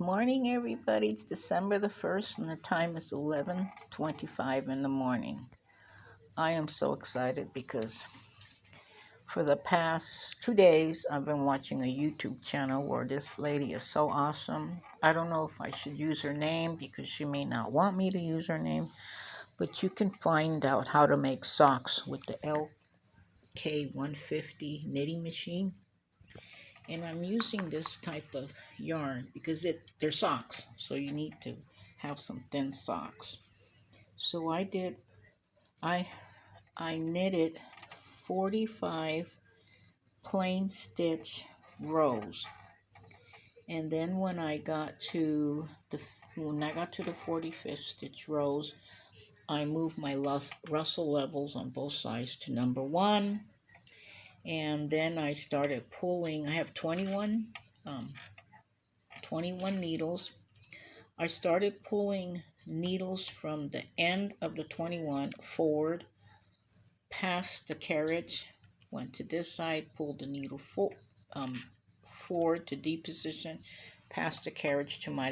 Morning, everybody. It's December the 1st, and the time is 11:25 in the morning. I am so excited because for the past 2 days, I've been watching a YouTube channel where this lady is so awesome. I don't know if I should use her name because she may not want me to use her name, but you can find out how to make socks with the LK150 knitting machine. And I'm using this type of yarn because they're socks, so you need to have some thin socks. So I I knitted 45 plain stitch rows, and then when I got to the 45th stitch rows, I moved my Russell levels on both sides to number 1, and then I started pulling. I have 21 needles. I started pulling needles from the end of the 21 forward, past the carriage, went to this side, pulled the needle forward to D position, past the carriage to my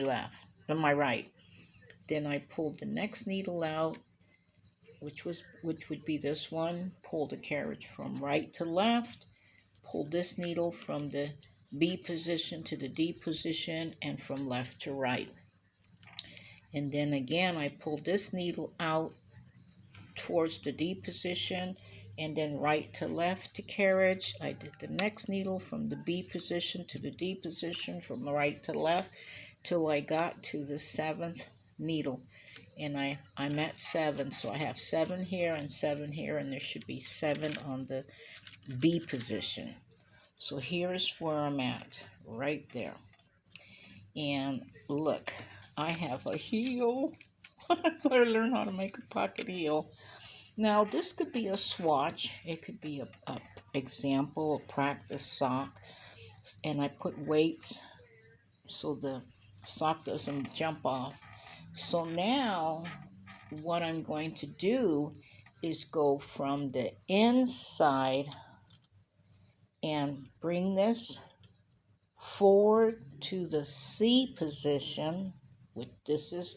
right. Then I pulled the next needle out, which would be this one, pulled the carriage from right to left, pulled this needle from the B position to the D position, and from left to right. And then again, I pulled this needle out towards the D position, and then right to left to carriage. I did the next needle from the B position to the D position, from the right to left, till I got to the 7th needle. And I'm at 7, so I have 7 here and 7 here, and there should be 7 on the B position. So here's where I'm at, right there. And look, I have a heel. I learned how to make a pocket heel. Now, this could be a swatch. It could be a example, a practice sock. And I put weights so the sock doesn't jump off. So now what I'm going to do is go from the inside and bring this forward to the C position, which this is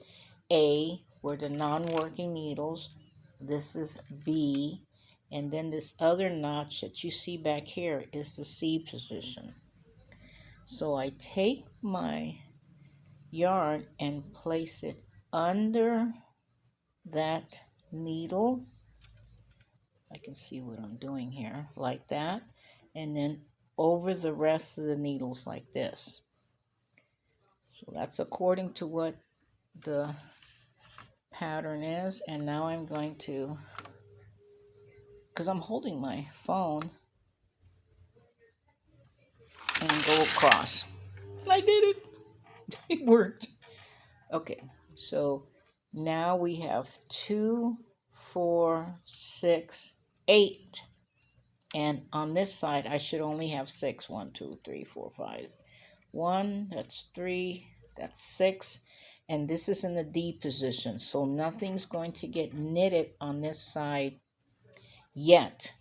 A, where the non-working needles, this is B, and then this other notch that you see back here is the C position. So I take my yarn and place it under that needle. I can see what I'm doing here, like that, and then over the rest of the needles like this. So that's according to what the pattern is. And now I'm going to, because I'm holding my phone, and go across. I did it. It worked. Okay, so now we have 2, 4, 6, 8. And on this side, I should only have 6. 1, 2, 3, 4, 5. 1, that's 3, that's 6. And this is in the D position. So nothing's going to get knitted on this side yet.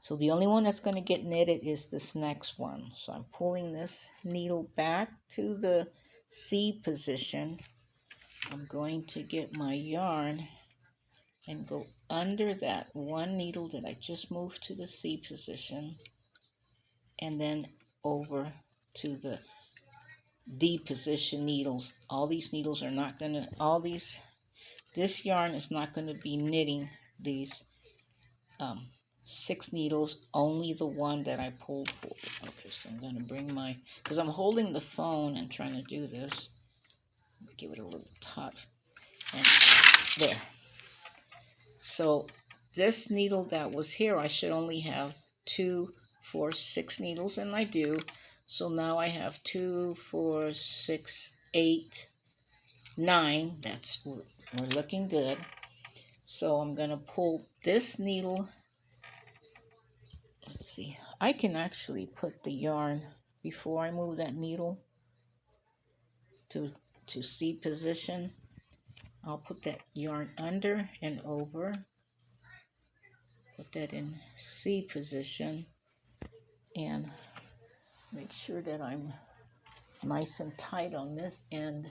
So the only one that's going to get knitted is this next one. So I'm pulling this needle back to the C position. I'm going to get my yarn and go under that one needle that I just moved to the C position, and then over to the D position needles. All these needles are not going to, this yarn is not going to be knitting these 6 needles, only the one that I pulled forward. Okay, so I'm going to bring because I'm holding the phone and trying to do this. Give it a little touch. And there. So this needle that was here, I should only have 2, 4, 6 needles, and I do. So now I have 2, 4, 6, 8, 9. We're looking good. So I'm going to pull this needle. Let's see. I can actually put the yarn before I move that needle to C position. I'll put that yarn under and over. Put that in C position and make sure that I'm nice and tight on this end.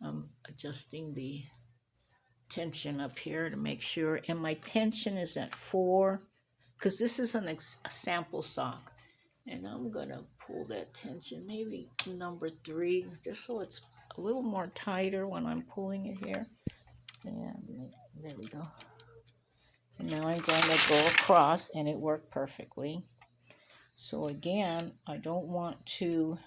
I'm adjusting the tension up here to make sure, and my tension is at 4 because this is a sample sock, and I'm gonna pull that tension maybe number 3 just so it's a little more tighter when I'm pulling it here. And there we go. And now I'm going to go across, and it worked perfectly. So again, I don't want to,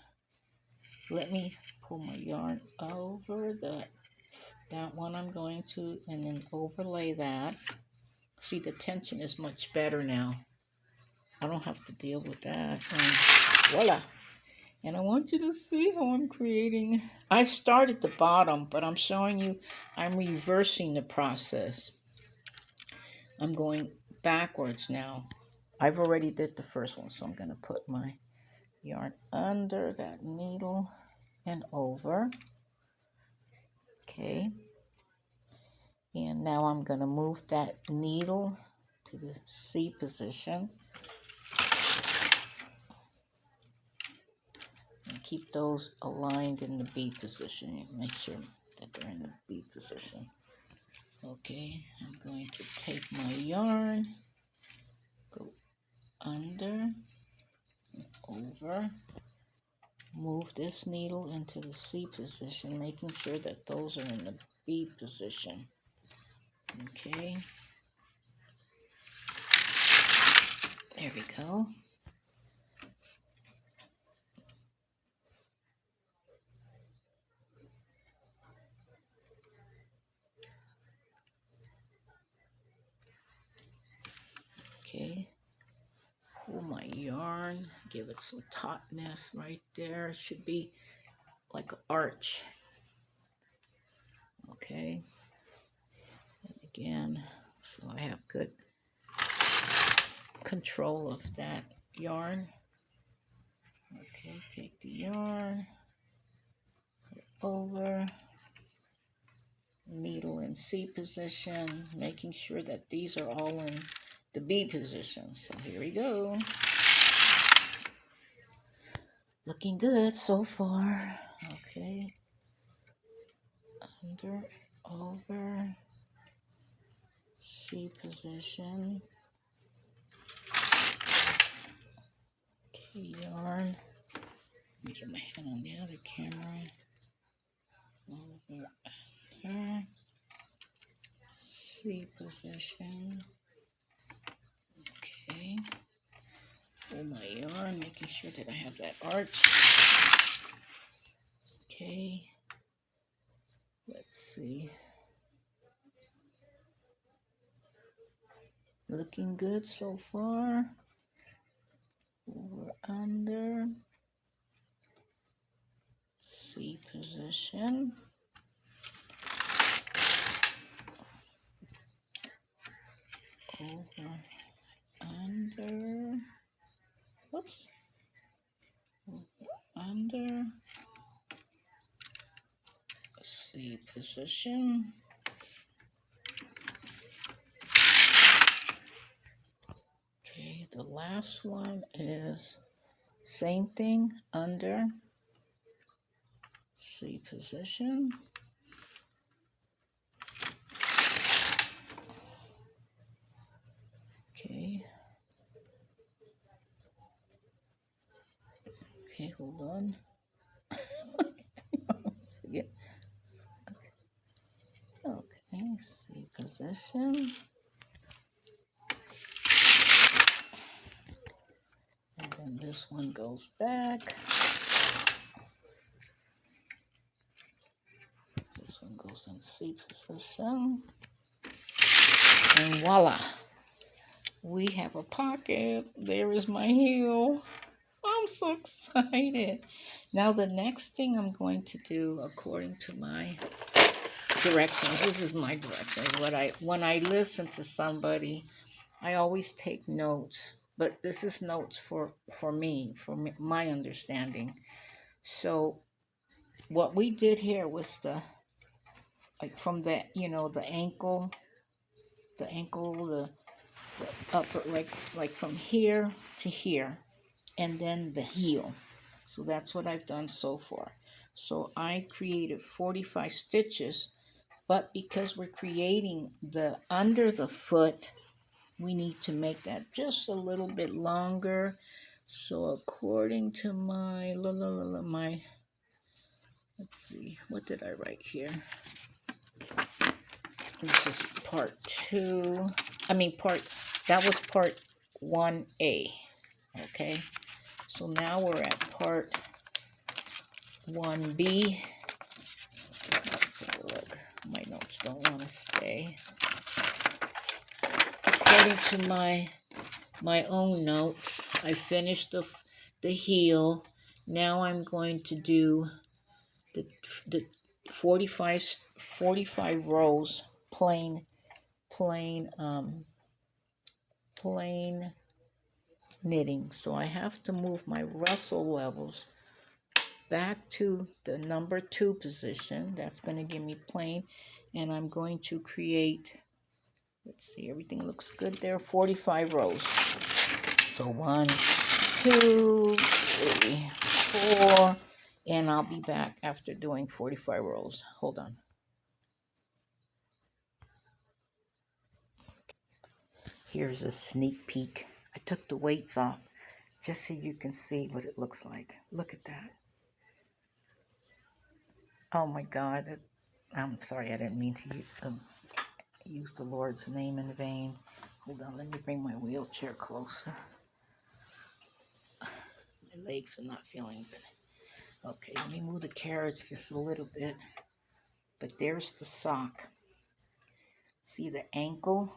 let me pull my yarn over that one I'm going to, and then overlay that. See, the tension is much better now. I don't have to deal with that. And voila. And I want you to see how I'm creating. I started the bottom, but I'm showing you I'm reversing the process. I'm going backwards now. I've already did the first one, so I'm going to put my yarn under that needle and over. Okay. And now I'm going to move that needle to the C position. And keep those aligned in the B position. Make sure that they're in the B position. Okay, I'm going to take my yarn, go under, over, move this needle into the C position, making sure that those are in the B position. Okay, there we go. Okay, pull my yarn, give it some tautness right there. It should be like an arch. Okay, and again, so I have good control of that yarn. Okay, take the yarn, go over, needle in C position, making sure that these are all in the B position. So here we go. Looking good so far. Okay, under, over, C position. Okay, yarn. Let me get my hand on the other camera. Over, under, C position. Okay. Pull my yarn, making sure that I have that arch. Okay. Let's see. Looking good so far. Over, under. C position. Over, under. Whoops. Over, under. C position. Okay, the last one is same thing, under, C position. Okay. Okay, hold on. Okay, C position. And then this one goes back. This one goes in C position. And voila. We have a pocket. There is my heel. I'm so excited. Now the next thing I'm going to do, according to my directions, this is my directions. When I listen to somebody, I always take notes. But this is notes for me, my understanding. So what we did here was like from the the ankle, the upper, like from here to here, and then the heel. So that's what I've done so far. So I created 45 stitches, but because we're creating the under the foot, we need to make that just a little bit longer. So according to my let's see, what did I write here? This is part 2. That was part 1A. Okay, so now we're at part 1B. Let's take a look. My notes don't want to stay. According to my own notes, I finished the heel. Now I'm going to do the 45 rows plain knitting. So I have to move my Russell levels back to the number 2 position. That's going to give me plain, and I'm going to create, let's see, everything looks good there, 45 rows. So 1, 2, 3, 4, and I'll be back after doing 45 rows. Hold on. Here's a sneak peek. I took the weights off just so you can see what it looks like. Look at that. Oh my God. I'm sorry, I didn't mean to use the Lord's name in vain. Hold on, let me bring my wheelchair closer. My legs are not feeling good. Okay, let me move the carriage just a little bit. But there's the sock. See the ankle?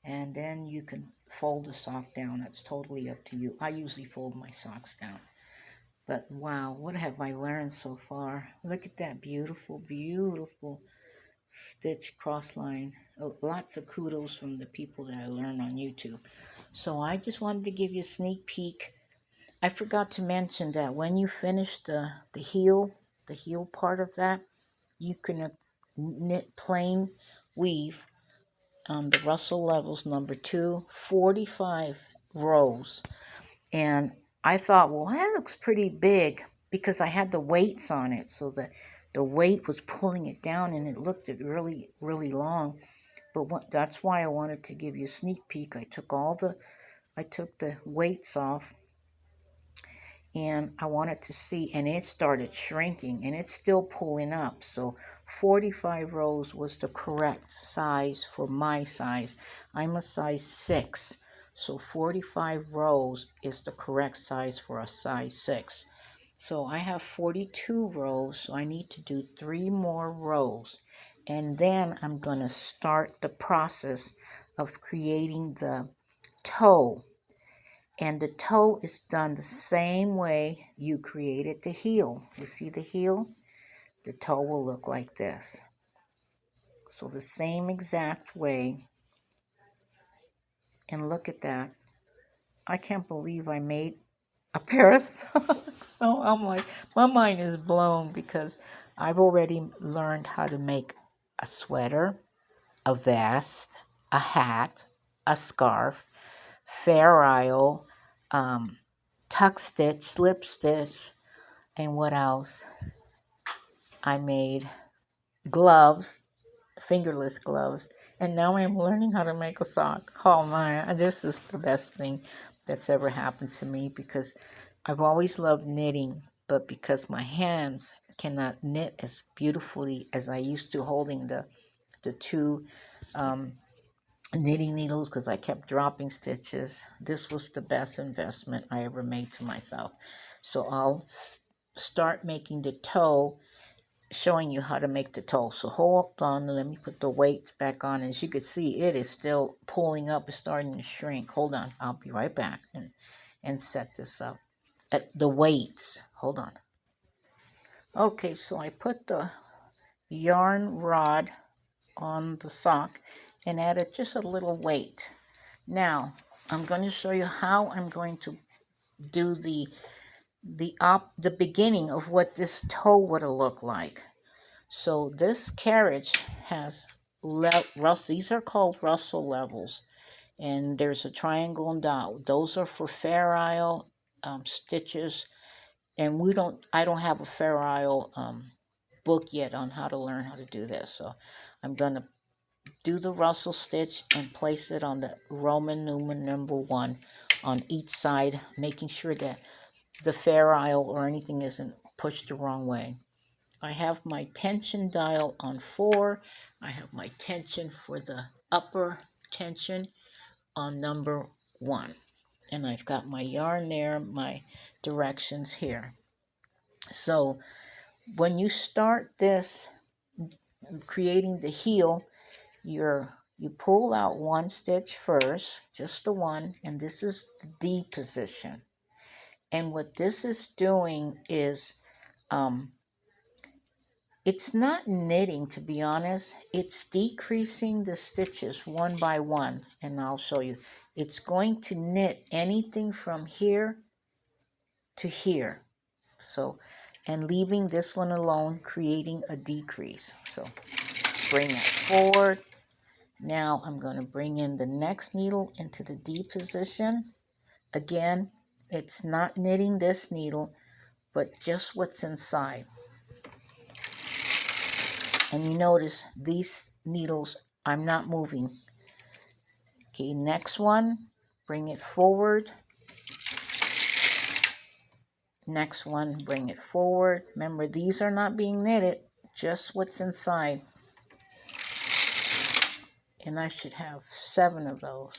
And then you can fold the sock down. That's totally up to you. I usually fold my socks down. But wow, what have I learned so far? Look at that beautiful, beautiful stitch cross line. Lots of kudos from the people that I learned on YouTube. So I just wanted to give you a sneak peek. I forgot to mention that when you finish the heel part of that, you can knit plain weave on the Russell levels number 2, 45 rows. And I thought, well, that looks pretty big because I had the weights on it. So the weight was pulling it down and it looked really, really long. But that's why I wanted to give you a sneak peek. I took the weights off, and I wanted to see, and it started shrinking, and it's still pulling up. So 45 rows was the correct size for my size. I'm a size 6, so 45 rows is the correct size for a size 6. So I have 42 rows, so I need to do 3 more rows, and then I'm going to start the process of creating the toe. And the toe is done the same way you created the heel. You see the heel? The toe will look like this. So the same exact way. And look at that. I can't believe I made a pair of socks. So I'm like, my mind is blown because I've already learned how to make a sweater, a vest, a hat, a scarf, Fair Isle, tuck stitch, slip stitch, and what else? I made gloves, fingerless gloves, and now I'm learning how to make a sock. Oh my, this is the best thing that's ever happened to me because I've always loved knitting, but because my hands cannot knit as beautifully as I used to holding the 2 knitting needles because I kept dropping stitches, this was the best investment I ever made to myself. So I'll start making the toe, showing you how to make the toe. So hold on, let me put the weights back on. As you can see, it is still pulling up. It's starting to shrink. Hold on, I'll be right back and set this up. At the weights, hold on. Okay, so I put the yarn rod on the sock and added just a little weight. Now, I'm going to show you how I'm going to do the beginning of what this toe would look like. So this carriage has these are called Russell levels, and there's a triangle and dot. Those are for Fair Isle stitches. And I don't have a Fair Isle book yet on how to learn how to do this. So I'm going to do the Russell stitch and place it on the Roman numeral number 1 on each side, making sure that the Fair Isle or anything isn't pushed the wrong way. I have my tension dial on 4. I have my tension for the upper tension on number 1. And I've got my yarn there, my directions here. So when you start this, creating the heel, you pull out one stitch first, just the one, and this is the D position. And what this is doing is, it's not knitting, to be honest. It's decreasing the stitches one by one, and I'll show you. It's going to knit anything from here to here. So, and leaving this one alone, creating a decrease. So bring it forward. Now I'm going to bring in the next needle into the D position. Again, it's not knitting this needle, but just what's inside. And you notice these needles, I'm not moving. Okay, next one, bring it forward. Next one, bring it forward. Remember, these are not being knitted, just what's inside. And I should have 7 of those.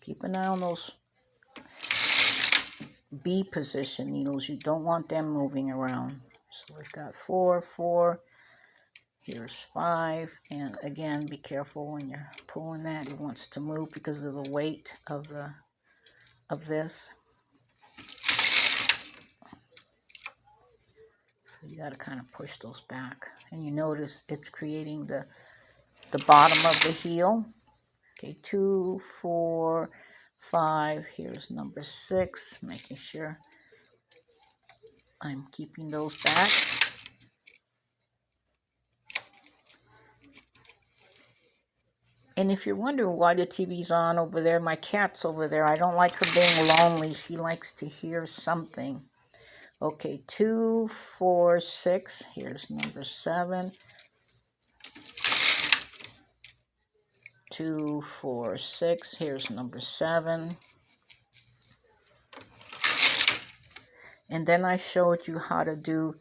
Keep an eye on those B position needles. You don't want them moving around. So we've got 4, 4. Here's 5. And again, be careful when you're pulling that. It wants to move because of the weight of this. So you got to kind of push those back. And you notice it's creating the bottom of the heel. Okay, 2, 4, 5. Here's number 6. Making sure I'm keeping those back. And if you're wondering why the TV's on over there, my cat's over there. I don't like her being lonely. She likes to hear something. Okay, 2, 4, 6. Here's number 7. 2, 4, 6. Here's number 7. And then I showed you how to do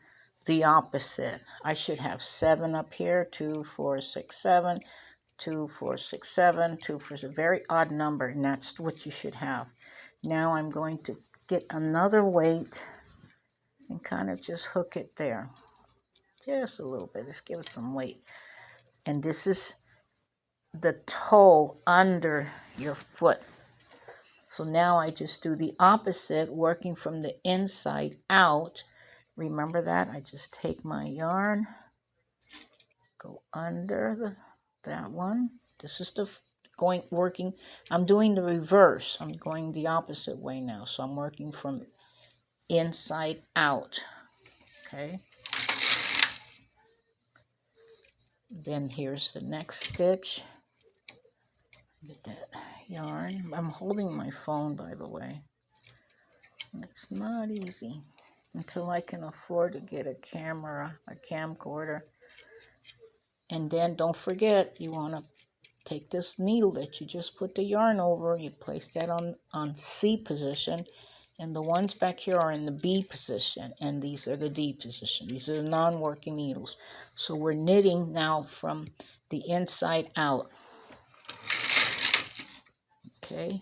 the opposite. I should have 7 up here. 2, 4, 6, 7. 2, 4, 6, 7. 2, 4, 6. A very odd number, and that's what you should have. Now I'm going to get another weight and kind of just hook it there. Just a little bit. Just give it some weight. And this is the toe under your foot. So now I just do the opposite, working from the inside out. Remember that? I just take my yarn, go under that one. This is the working. I'm doing the reverse. I'm going the opposite way now. So I'm working from inside out. Okay. Then here's the next stitch. Get that yarn. I'm holding my phone, by the way. It's not easy until I can afford to get a camera, a camcorder. And then don't forget, you want to take this needle that you just put the yarn over, you place that on C position, and the ones back here are in the B position, and these are the D position. These are the non-working needles. So we're knitting now from the inside out. Okay.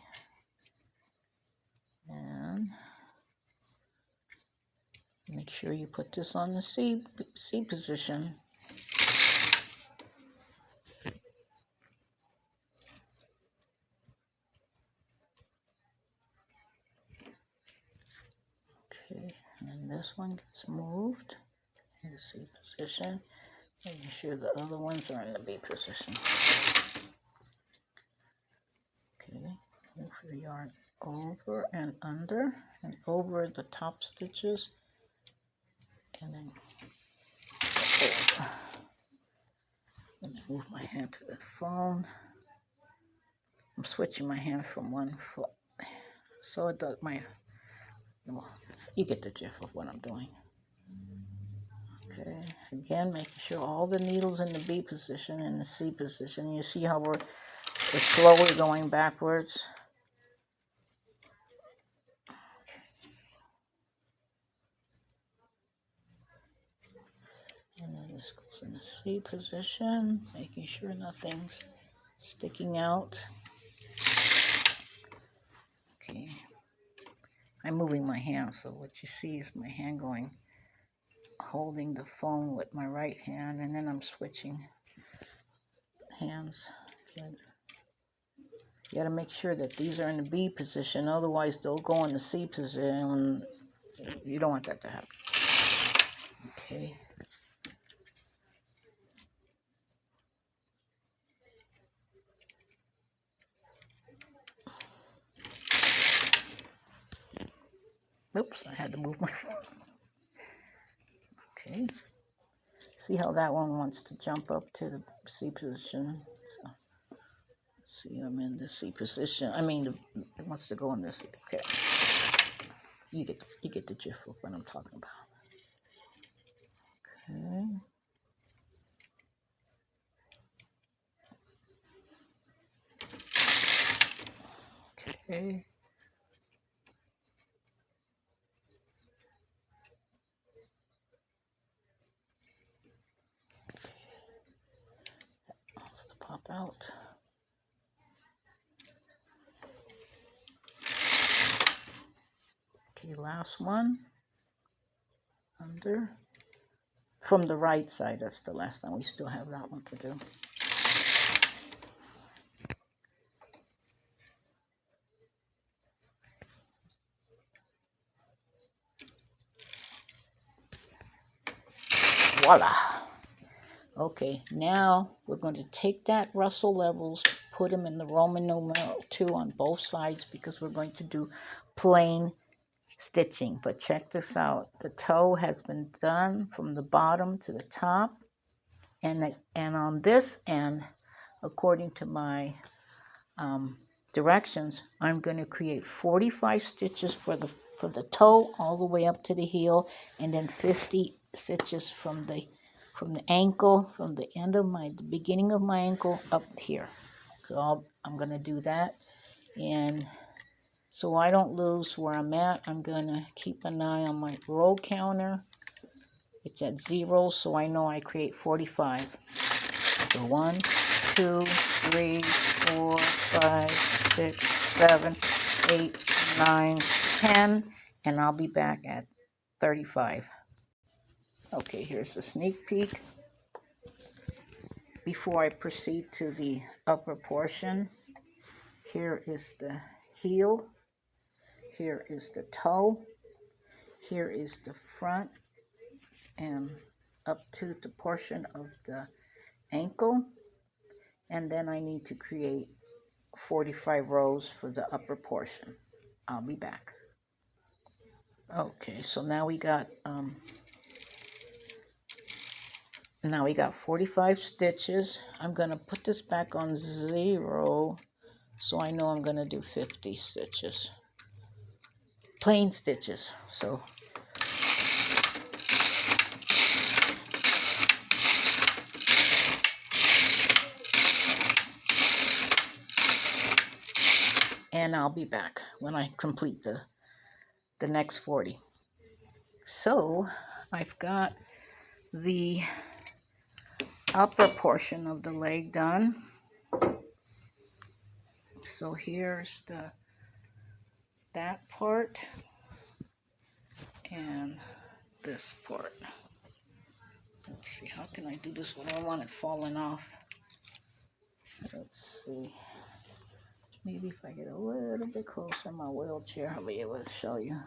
And make sure you put this on the C position. Okay, and this one gets moved in the C position. Making sure the other ones are in the B position. Okay, move the yarn over and under and over the top stitches. And then let me move my hand to the phone. I'm switching my hand from one foot. So it does well, you get the gist of what I'm doing. Okay, again, making sure all the needles in the B position and the C position. You see how we're slowly going backwards. And then this goes in the C position, making sure nothing's sticking out. Okay, I'm moving my hand, so what you see is my hand holding the phone with my right hand, and then I'm switching hands. Good. You got to make sure that these are in the B position, otherwise they'll go in the C position. You don't want that to happen. Okay. Oops, I had to move my phone. Okay. See how that one wants to jump up to the C position. So, see, I'm in the C position. I mean, it wants to go in this. Okay. You get the gist of what I'm talking about. Okay. Okay. Wants to pop out. Okay, last one. Under. From the right side, that's the last one. We still have that one to do. Voila. Okay, now we're going to take that Russell levels, put them in the Roman numeral 2 on both sides because we're going to do plain stitching. But check this out. The toe has been done from the bottom to the top. And on this end, according to my directions, I'm going to create 45 stitches for the toe all the way up to the heel, and then 50 stitches from the ankle, from the end of the beginning of my ankle up here. So I'm going to do that, and so I don't lose where I'm at, I'm going to keep an eye on my row counter. It's at 0, so I know I create 45. So 1, 2, 3, 4, 5, 6, 7, 8, 9, 10, and I'll be back at 35. Okay, here's a sneak peek. Before I proceed to the upper portion, here is the heel, here is the toe, here is the front, and up to the portion of the ankle, and then I need to create 45 rows for the upper portion. I'll be back. Okay, so now we got 45 stitches. I'm gonna put this back on 0, so I know I'm gonna do 50 stitches, plain stitches. So and I'll be back when I complete the next 40. So I've got the upper portion of the leg done. So here's that part and this part. Let's see, how can I do this without I want it falling off? Let's see. Maybe if I get a little bit closer in my wheelchair, I'll be able to show you.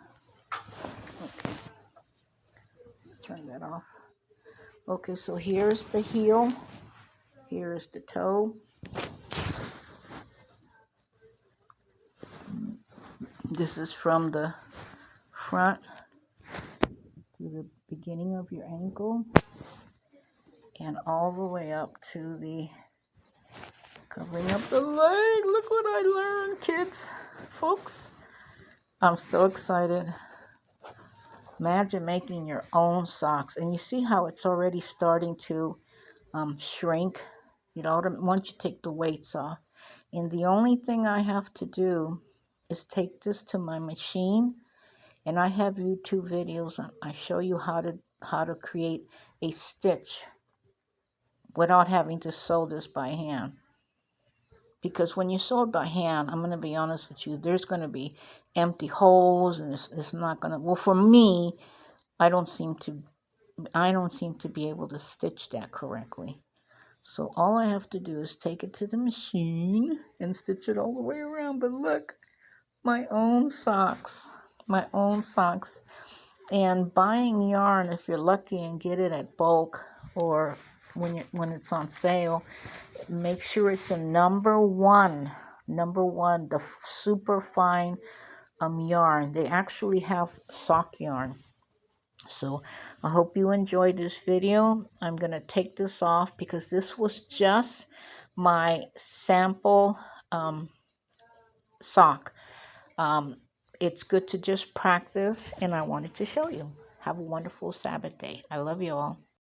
Okay. Turn that off. Okay, so here's the heel. Here's the toe. This is from the front to the beginning of your ankle and all the way up to the covering up the leg. Look what I learned, kids, folks. I'm so excited. Imagine making your own socks, and you see how it's already starting to shrink. You know, once you take the weights off. And the only thing I have to do is take this to my machine, and I have YouTube videos. I show you how to create a stitch without having to sew this by hand. Because when you sew it by hand, I'm going to be honest with you, there's going to be empty holes, and it's not going to, well, for me, I don't seem to be able to stitch that correctly. So all I have to do is take it to the machine and stitch it all the way around. But look, my own socks, And buying yarn, if you're lucky and get it at bulk or when it's on sale, make sure it's a number one, the super fine yarn. They actually have sock yarn. So I hope you enjoyed this video. I'm going to take this off because this was just my sample sock. It's good to just practice, and I wanted to show you. Have a wonderful Sabbath day. I love you all.